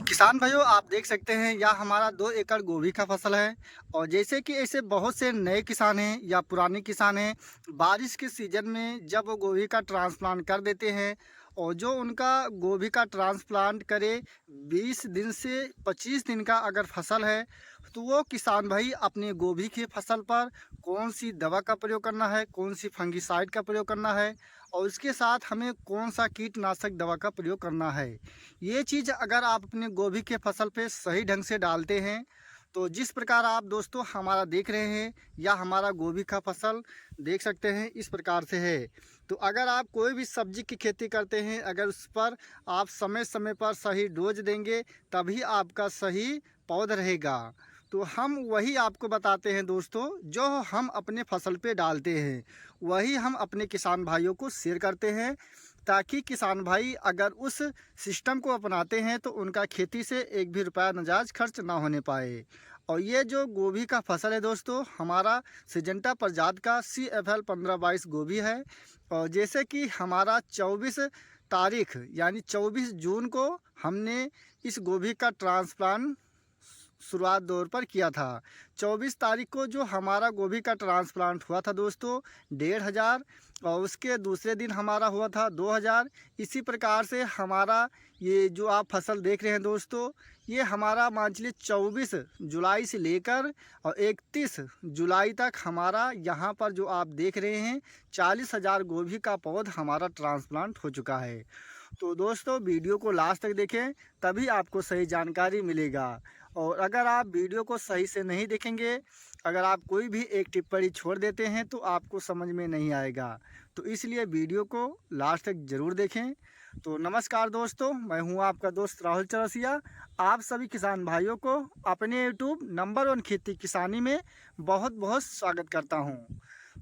किसान भाइयों, आप देख सकते हैं यह हमारा 2 एकड़ गोभी का फसल है। और जैसे कि ऐसे बहुत से नए किसान हैं या पुराने किसान हैं, बारिश के सीजन में जब वो गोभी का ट्रांसप्लांट कर देते हैं और जो उनका गोभी का ट्रांसप्लांट करे 20 दिन से 25 दिन का अगर फसल है, तो वो किसान भाई अपने गोभी की फसल पर कौन सी दवा का प्रयोग करना है, कौन सी फंगिसाइड का प्रयोग करना है और उसके साथ हमें कौन सा कीटनाशक दवा का प्रयोग करना है। ये चीज़ अगर आप अपने गोभी के फसल पे सही ढंग से डालते हैं, तो जिस प्रकार आप दोस्तों हमारा देख रहे हैं या हमारा गोभी का फसल देख सकते हैं इस प्रकार से है। तो अगर आप कोई भी सब्जी की खेती करते हैं, अगर उस पर आप समय समय पर सही डोज देंगे, तभी आपका सही पौध रहेगा। तो हम वही आपको बताते हैं दोस्तों, जो हम अपने फसल पे डालते हैं वही हम अपने किसान भाइयों को शेयर करते हैं, ताकि किसान भाई अगर उस सिस्टम को अपनाते हैं तो उनका खेती से एक भी रुपया नाजायज खर्च ना होने पाए। और ये जो गोभी का फसल है दोस्तों, हमारा सिजेंटा प्रजाति का CFL 1522 गोभी है। और जैसे कि हमारा 24 तारीख यानी 24 जून को हमने इस गोभी का ट्रांसप्लांट शुरुआत दौर पर किया था। 24 तारीख को जो हमारा गोभी का ट्रांसप्लांट हुआ था दोस्तों 1500, और उसके दूसरे दिन हमारा हुआ था 2000। इसी प्रकार से हमारा ये जो आप फसल देख रहे हैं दोस्तों, ये हमारा मान चलिए 24 जुलाई से लेकर और 31 जुलाई तक हमारा यहाँ पर जो आप देख रहे हैं 40,000 गोभी का पौध हमारा ट्रांसप्लांट हो चुका है। तो दोस्तों वीडियो को लास्ट तक देखें, तभी आपको सही जानकारी मिलेगा। और अगर आप वीडियो को सही से नहीं देखेंगे, अगर आप कोई भी एक टिप्पणी छोड़ देते हैं तो आपको समझ में नहीं आएगा। तो इसलिए वीडियो को लास्ट तक ज़रूर देखें। तो नमस्कार दोस्तों, मैं हूं आपका दोस्त राहुल चौरसिया। आप सभी किसान भाइयों को अपने यूट्यूब नंबर 1 खेती किसानी में बहुत बहुत स्वागत करता हूं।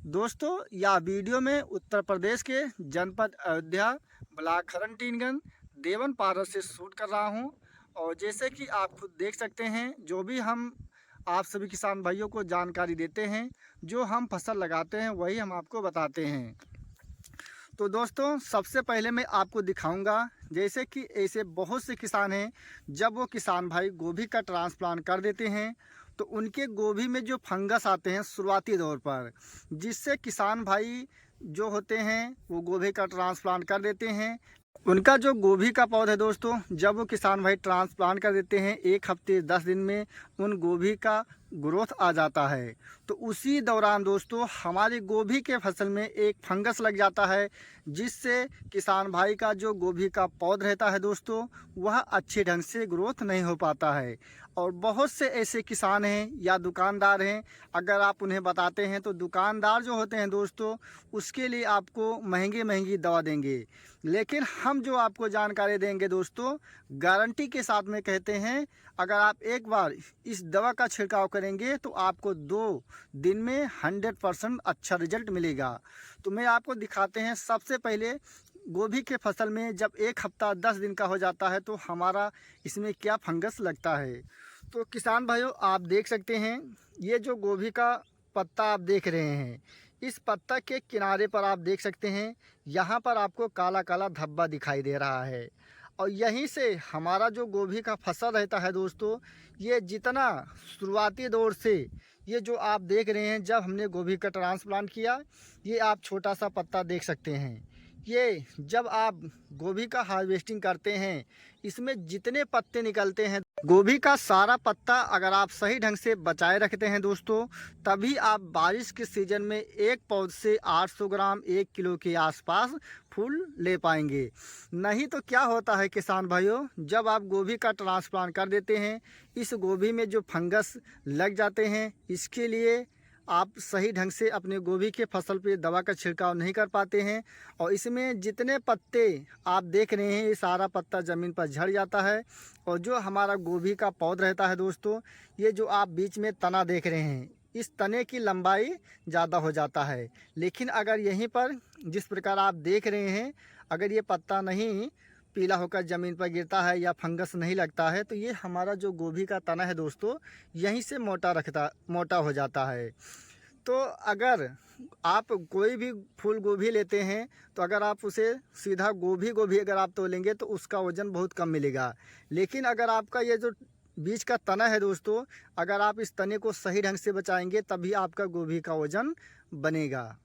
दोस्तों, यह वीडियो में उत्तर प्रदेश के जनपद अयोध्या, ब्लॉक खरनटीनगंज, देवन पारस से शूट कर रहा हूं। और जैसे कि आप खुद देख सकते हैं, जो भी हम आप सभी किसान भाइयों को जानकारी देते हैं, जो हम फसल लगाते हैं वही हम आपको बताते हैं। तो दोस्तों, सबसे पहले मैं आपको दिखाऊंगा, जैसे कि ऐसे बहुत से किसान हैं, जब वो किसान भाई गोभी का ट्रांसप्लांट कर देते हैं तो उनके गोभी में जो फंगस आते हैं शुरुआती दौर पर, जिससे किसान भाई जो होते हैं वो गोभी का ट्रांसप्लांट कर देते हैं। उनका जो गोभी का पौधा है दोस्तों, जब वो किसान भाई ट्रांसप्लांट कर देते हैं 1 हफ्ते 10 दिन में उन गोभी का ग्रोथ आ जाता है। तो उसी दौरान दोस्तों हमारी गोभी के फसल में एक फंगस लग जाता है, जिससे किसान भाई का जो गोभी का पौधा रहता है दोस्तों, वह अच्छे ढंग से ग्रोथ नहीं हो पाता है। और बहुत से ऐसे किसान हैं या दुकानदार हैं, अगर आप उन्हें बताते हैं तो दुकानदार जो होते हैं दोस्तों, उसके लिए आपको महंगी महंगी दवा देंगे। लेकिन हम जो आपको जानकारी देंगे दोस्तों, गारंटी के साथ में कहते हैं, अगर आप एक बार इस दवा का छिड़काव करेंगे तो आपको 2 दिन में 100% अच्छा रिजल्ट मिलेगा। तो मैं आपको दिखाते हैं। सबसे पहले गोभी के फसल में जब 1 हफ्ता 10 दिन का हो जाता है तो हमारा इसमें क्या फंगस लगता है। तो किसान भाइयों, आप देख सकते हैं, ये जो गोभी का पत्ता आप देख रहे हैं, इस पत्ता के किनारे पर आप देख सकते हैं, यहाँ पर आपको काला काला धब्बा दिखाई दे रहा है। और यहीं से हमारा जो गोभी का फसल रहता है दोस्तों, ये जितना शुरुआती दौर से ये जो आप देख रहे हैं, जब हमने गोभी का ट्रांसप्लांट किया, ये आप छोटा सा पत्ता देख सकते हैं। ये जब आप गोभी का हार्वेस्टिंग करते हैं, इसमें जितने पत्ते निकलते हैं, गोभी का सारा पत्ता अगर आप सही ढंग से बचाए रखते हैं दोस्तों, तभी आप बारिश के सीज़न में एक पौध से 800 ग्राम 1 किलो के आसपास फूल ले पाएंगे। नहीं तो क्या होता है किसान भाइयों, जब आप गोभी का ट्रांसप्लांट कर देते हैं, इस गोभी में जो फंगस लग जाते हैं, इसके लिए आप सही ढंग से अपने गोभी के फसल पे दवा का छिड़काव नहीं कर पाते हैं। और इसमें जितने पत्ते आप देख रहे हैं, ये सारा पत्ता ज़मीन पर झड़ जाता है। और जो हमारा गोभी का पौधा रहता है दोस्तों, ये जो आप बीच में तना देख रहे हैं, इस तने की लंबाई ज़्यादा हो जाता है। लेकिन अगर यहीं पर जिस प्रकार आप देख रहे हैं, अगर ये पत्ता नहीं पीला होकर ज़मीन पर गिरता है या फंगस नहीं लगता है, तो ये हमारा जो गोभी का तना है दोस्तों, यहीं से मोटा हो जाता है। तो अगर आप कोई भी फूल गोभी लेते हैं तो अगर आप उसे सीधा गोभी अगर आप तोलेंगे तो उसका वज़न बहुत कम मिलेगा। लेकिन अगर आपका ये जो बीज का तना है दोस्तों, अगर आप इस तने को सही ढंग से बचाएंगे तभी आपका गोभी का वज़न बनेगा।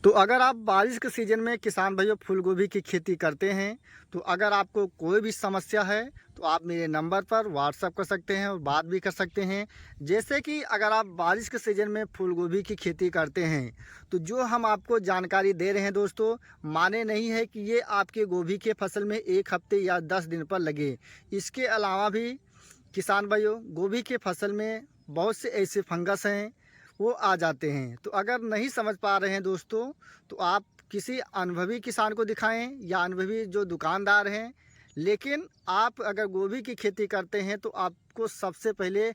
तो अगर आप बारिश के सीज़न में किसान भाइयों फूल गोभी की खेती करते हैं तो अगर आपको कोई भी समस्या है तो आप मेरे नंबर पर व्हाट्सअप कर सकते हैं और बात भी कर सकते हैं। जैसे कि अगर आप बारिश के सीज़न में फूल गोभी की खेती करते हैं तो जो हम आपको जानकारी दे रहे हैं दोस्तों, माने नहीं है कि ये आपके गोभी के फसल में 1 हफ्ते या 10 दिन पर लगे। इसके अलावा भी किसान भाइयों गोभी के फसल में बहुत से ऐसे फंगस हैं वो आ जाते हैं। तो अगर नहीं समझ पा रहे हैं दोस्तों तो आप किसी अनुभवी किसान को दिखाएं या अनुभवी जो दुकानदार हैं। लेकिन आप अगर गोभी की खेती करते हैं तो आपको सबसे पहले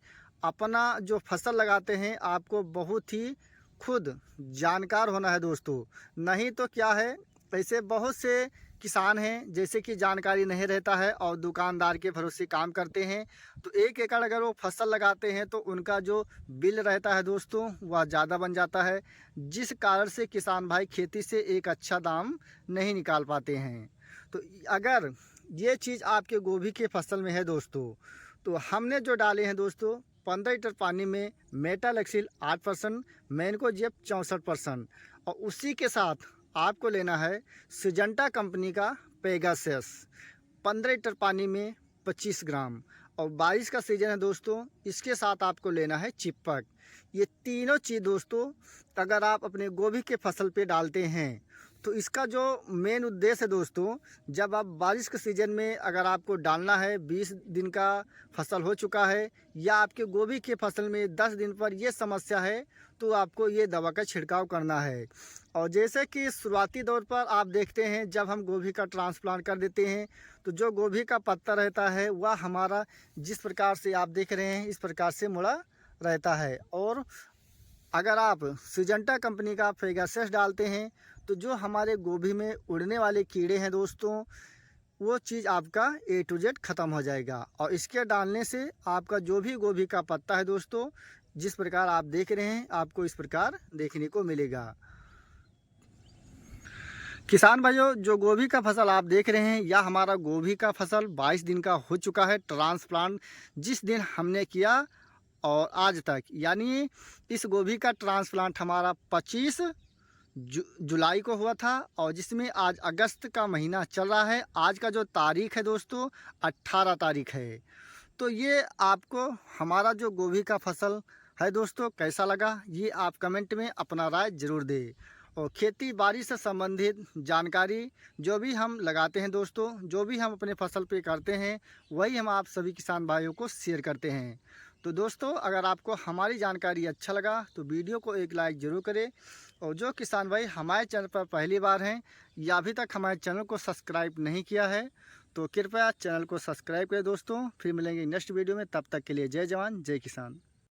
अपना जो फसल लगाते हैं आपको बहुत ही खुद जानकार होना है दोस्तों। नहीं तो क्या है, ऐसे बहुत से किसान हैं जैसे कि जानकारी नहीं रहता है और दुकानदार के भरोसे काम करते हैं। तो 1 एकड़ अगर वो फसल लगाते हैं तो उनका जो बिल रहता है दोस्तों वह ज़्यादा बन जाता है, जिस कारण से किसान भाई खेती से एक अच्छा दाम नहीं निकाल पाते हैं। तो अगर ये चीज़ आपके गोभी के फसल में है दोस्तों, तो हमने जो डाले हैं दोस्तों 15 लीटर पानी में मेटालेक्सिल 8%, मैनकोजेब 64% और उसी के साथ आपको लेना है सिजेंटा कंपनी का पेगासस 15 लीटर पानी में 25 ग्राम। और बारिश का सीज़न है दोस्तों, इसके साथ आपको लेना है चिपक। ये तीनों चीज़ दोस्तों अगर आप अपने गोभी के फसल पे डालते हैं तो इसका जो मेन उद्देश्य है दोस्तों, जब आप बारिश के सीज़न में अगर आपको डालना है 20 दिन का फसल हो चुका है या आपके गोभी के फसल में 10 दिन पर ये समस्या है तो आपको ये दवा का छिड़काव करना है। और जैसे कि शुरुआती दौर पर आप देखते हैं जब हम गोभी का ट्रांसप्लांट कर देते हैं तो जो गोभी का पत्ता रहता है वह हमारा जिस प्रकार से आप देख रहे हैं इस प्रकार से मुड़ा रहता है। और अगर आप सिजेंटा कंपनी का पेगासस डालते हैं तो जो हमारे गोभी में उड़ने वाले कीड़े हैं दोस्तों वो चीज़ आपका A to Z ख़त्म हो जाएगा। और इसके डालने से आपका जो भी गोभी का पत्ता है दोस्तों जिस प्रकार आप देख रहे हैं आपको इस प्रकार देखने को मिलेगा। किसान भाइयों जो गोभी का फसल आप देख रहे हैं या हमारा गोभी का फसल 22 दिन का हो चुका है ट्रांसप्लांट जिस दिन हमने किया और आज तक, यानी इस गोभी का ट्रांसप्लांट हमारा 25 जुलाई को हुआ था और जिसमें आज अगस्त का महीना चल रहा है। आज का जो तारीख है दोस्तों 18 तारीख है। तो ये आपको हमारा जो गोभी का फसल है दोस्तों कैसा लगा ये आप कमेंट में अपना राय ज़रूर दें। और खेती बाड़ी से संबंधित जानकारी जो भी हम लगाते हैं दोस्तों, जो भी हम अपने फसल पे करते हैं वही हम आप सभी किसान भाइयों को शेयर करते हैं। तो दोस्तों अगर आपको हमारी जानकारी अच्छा लगा तो वीडियो को एक लाइक ज़रूर करें। और जो किसान भाई हमारे चैनल पर पहली बार हैं या अभी तक हमारे चैनल को सब्सक्राइब नहीं किया है तो कृपया चैनल को सब्सक्राइब करें दोस्तों। फिर मिलेंगे नेक्स्ट वीडियो में, तब तक के लिए जय जवान जय किसान।